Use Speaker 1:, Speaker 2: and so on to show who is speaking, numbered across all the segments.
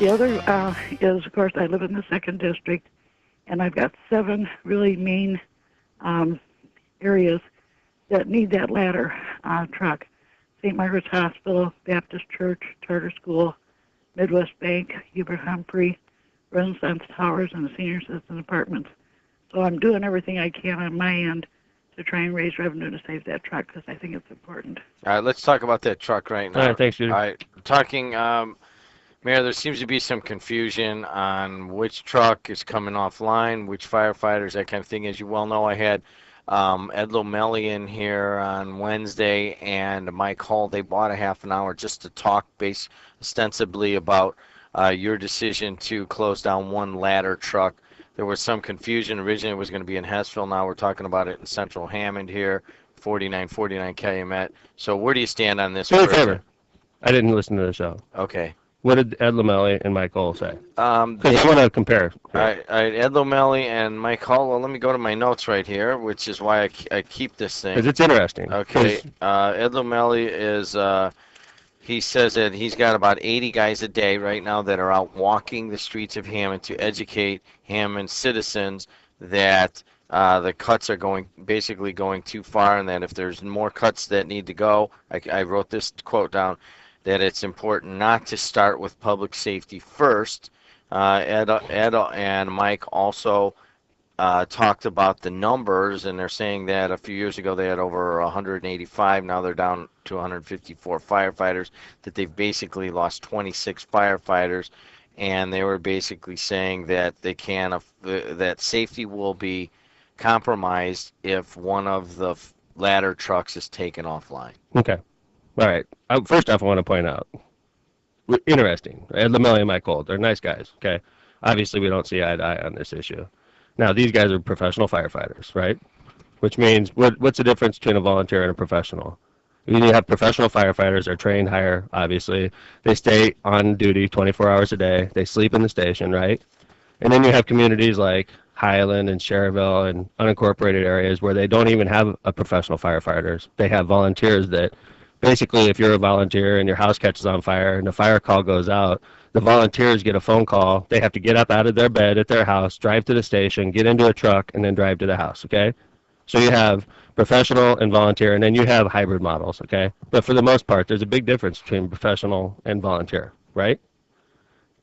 Speaker 1: The other is, of course, I live in the 2nd District, and I've got 7 really main areas that need that ladder truck. St. Margaret's Hospital, Baptist Church, Charter School, Midwest Bank, Hubert Humphrey, Renaissance Towers, and the Senior Citizen Apartments. So I'm doing everything I can on my end to try and raise revenue to save that truck because I think it's important.
Speaker 2: All right, let's talk about that truck right now.
Speaker 3: All right, thanks, Judy.
Speaker 2: All right, talking, Mayor, there seems to be some confusion on which truck is coming offline, which firefighters, that kind of thing. As you well know, I had Ed Lomelli in here on Wednesday and Mike Hall. They bought a half an hour just to talk ostensibly about your decision to close down one ladder truck. There was some confusion. Originally it was going to be in Hessville. Now we're talking about it in Central Hammond here, 4949 Calumet. So where do you stand on this?
Speaker 3: Do me a favor. I didn't listen to the show.
Speaker 2: Okay.
Speaker 3: What did Ed Lomelli and Mike Cole say?
Speaker 2: I
Speaker 3: want to compare.
Speaker 2: All right, Ed Lomelli and Mike Hall. Well, let me go to my notes right here, which is why I keep this thing.
Speaker 3: Because it's interesting.
Speaker 2: Okay. Ed Lomelli is, he says that he's got about 80 guys a day right now that are out walking the streets of Hammond to educate Hammond citizens that the cuts are basically going too far, and that if there's more cuts that need to go, I wrote this quote down, that it's important not to start with public safety first. Ed and Mike also talked about the numbers, and they're saying that a few years ago they had over 185. Now they're down to 154 firefighters, that they've basically lost 26 firefighters, and they were basically saying that that safety will be compromised if one of the ladder trucks is taken offline.
Speaker 3: Okay. All right. First off, I want to point out, interesting. Ed Lomelli and Mike Cole, they're nice guys. Okay. Obviously, we don't see eye to eye on this issue. Now, these guys are professional firefighters, right? Which means, what's the difference between a volunteer and a professional? You have professional firefighters, they're trained higher, obviously. They stay on duty 24 hours a day. They sleep in the station, right? And then you have communities like Highland and Cherville and unincorporated areas where they don't even have a professional firefighters. They have volunteers that basically, if you're a volunteer and your house catches on fire and the fire call goes out, the volunteers get a phone call. They have to get up out of their bed at their house, drive to the station, get into a truck, and then drive to the house, okay? So you have professional and volunteer, and then you have hybrid models, okay? But for the most part, there's a big difference between professional and volunteer, right?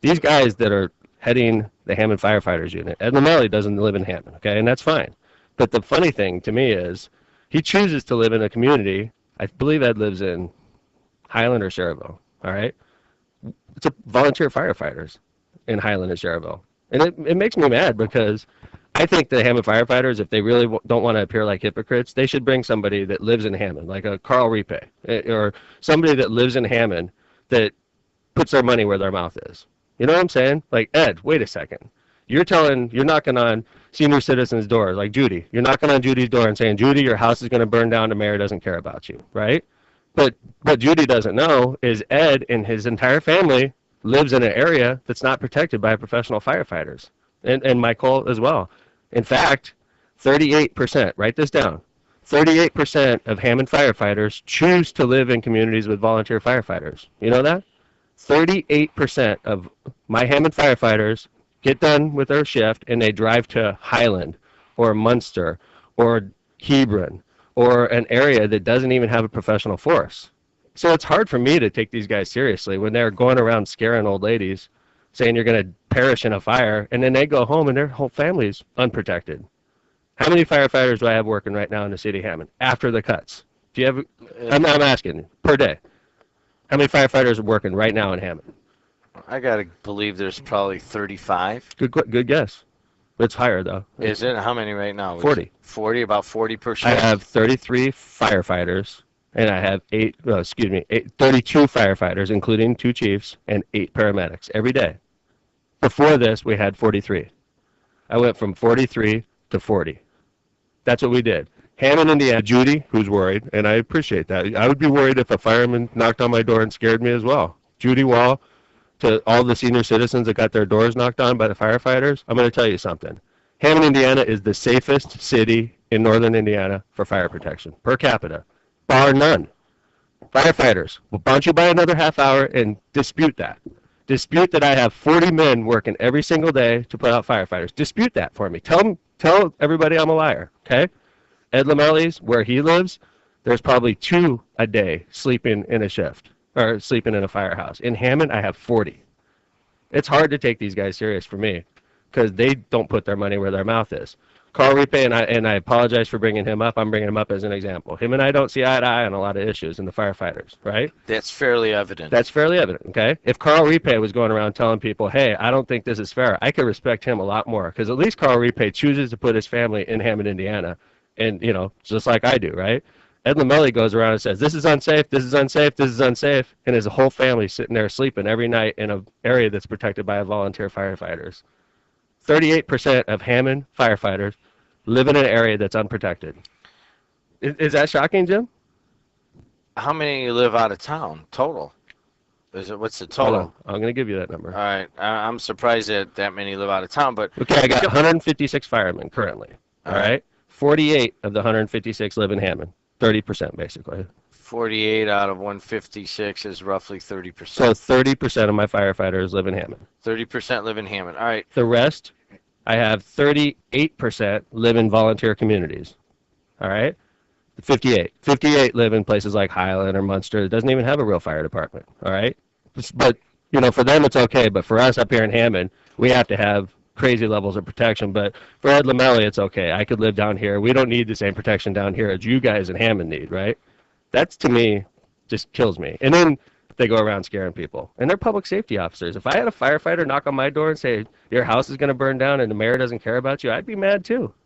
Speaker 3: These guys that are heading the Hammond Firefighters Unit, Ed Lomelli doesn't live in Hammond, okay? And that's fine. But the funny thing to me is he chooses to live in a community. I believe Ed lives in Highland or Cherville, all right? It's a volunteer firefighters in Highland and Cherville. And it makes me mad because I think the Hammond firefighters, if they really don't want to appear like hypocrites, they should bring somebody that lives in Hammond, like a Carl Ripe, or somebody that lives in Hammond that puts their money where their mouth is. You know what I'm saying? Like, Ed, wait a second. You're knocking on senior citizens' doors, like Judy. You're knocking on Judy's door and saying, Judy, your house is going to burn down. The mayor doesn't care about you, right? But what Judy doesn't know is Ed and his entire family lives in an area that's not protected by professional firefighters, and Michael as well. In fact, 38%, write this down, 38% of Hammond firefighters choose to live in communities with volunteer firefighters. You know that? 38% of my Hammond firefighters get done with their shift and they drive to Highland or Munster or Hebron or an area that doesn't even have a professional force. So it's hard for me to take these guys seriously when they're going around scaring old ladies, saying you're going to perish in a fire, and then they go home and their whole family's unprotected. How many firefighters do I have working right now in the city of Hammond after the cuts? Do you have? I'm asking per day. How many firefighters are working right now in Hammond?
Speaker 2: I gotta believe there's probably 35.
Speaker 3: Good guess. It's higher though.
Speaker 2: Is it? How many right now?
Speaker 3: 40.
Speaker 2: 40, about 40 per shift.
Speaker 3: I have 33 firefighters, and I have 32 firefighters, including 2 chiefs and 8 paramedics every day. Before this, we had 43. I went from 43 to 40. That's what we did. Hammond, Indiana. Judy, who's worried, and I appreciate that. I would be worried if a fireman knocked on my door and scared me as well. Judy Wall, to all the senior citizens that got their doors knocked on by the firefighters, I'm going to tell you something. Hammond, Indiana is the safest city in northern Indiana for fire protection, per capita, bar none. Firefighters will bounce you by another half hour and dispute that. Dispute that I have 40 men working every single day to put out firefighters. Dispute that for me. Tell everybody I'm a liar, okay? Ed Lamelli's, where he lives, there's probably 2 a day sleeping in a shift or sleeping in a firehouse. In Hammond, I have 40. It's hard to take these guys serious for me because they don't put their money where their mouth is. Carl Ripe, and I apologize for bringing him up. I'm bringing him up as an example. Him and I don't see eye to eye on a lot of issues in the firefighters, right?
Speaker 2: That's fairly evident.
Speaker 3: That's fairly evident, okay? If Carl Ripe was going around telling people, hey, I don't think this is fair, I could respect him a lot more because at least Carl Ripe chooses to put his family in Hammond, Indiana, and, you know, just like I do, right? Ed Lamelli goes around and says, this is unsafe, this is unsafe, this is unsafe, and his whole family sitting there sleeping every night in an area that's protected by volunteer firefighters. 38% of Hammond firefighters live in an area that's unprotected. Is that shocking, Jim?
Speaker 2: How many live out of town total? What's the
Speaker 3: Hold
Speaker 2: total?
Speaker 3: on. I'm going to give you that number.
Speaker 2: All right, I'm surprised that many live out of town, but
Speaker 3: Okay, I got 156 firemen currently. All right. 48 of the 156 live in Hammond. 30% basically.
Speaker 2: 48 out of 156 is roughly 30%.
Speaker 3: So 30% of my firefighters live in Hammond.
Speaker 2: 30% live in Hammond. All right.
Speaker 3: The rest, I have 38% live in volunteer communities. All right? 58 live in places like Highland or Munster. It doesn't even have a real fire department. All right? But, you know, for them it's okay. But for us up here in Hammond, we have to have crazy levels of protection. But for Ed Lamelli, it's okay. I could live down here. We don't need the same protection down here as you guys in Hammond need, right? That's, to me, just kills me. And then they go around scaring people. And they're public safety officers. If I had a firefighter knock on my door and say, your house is going to burn down and the mayor doesn't care about you, I'd be mad too.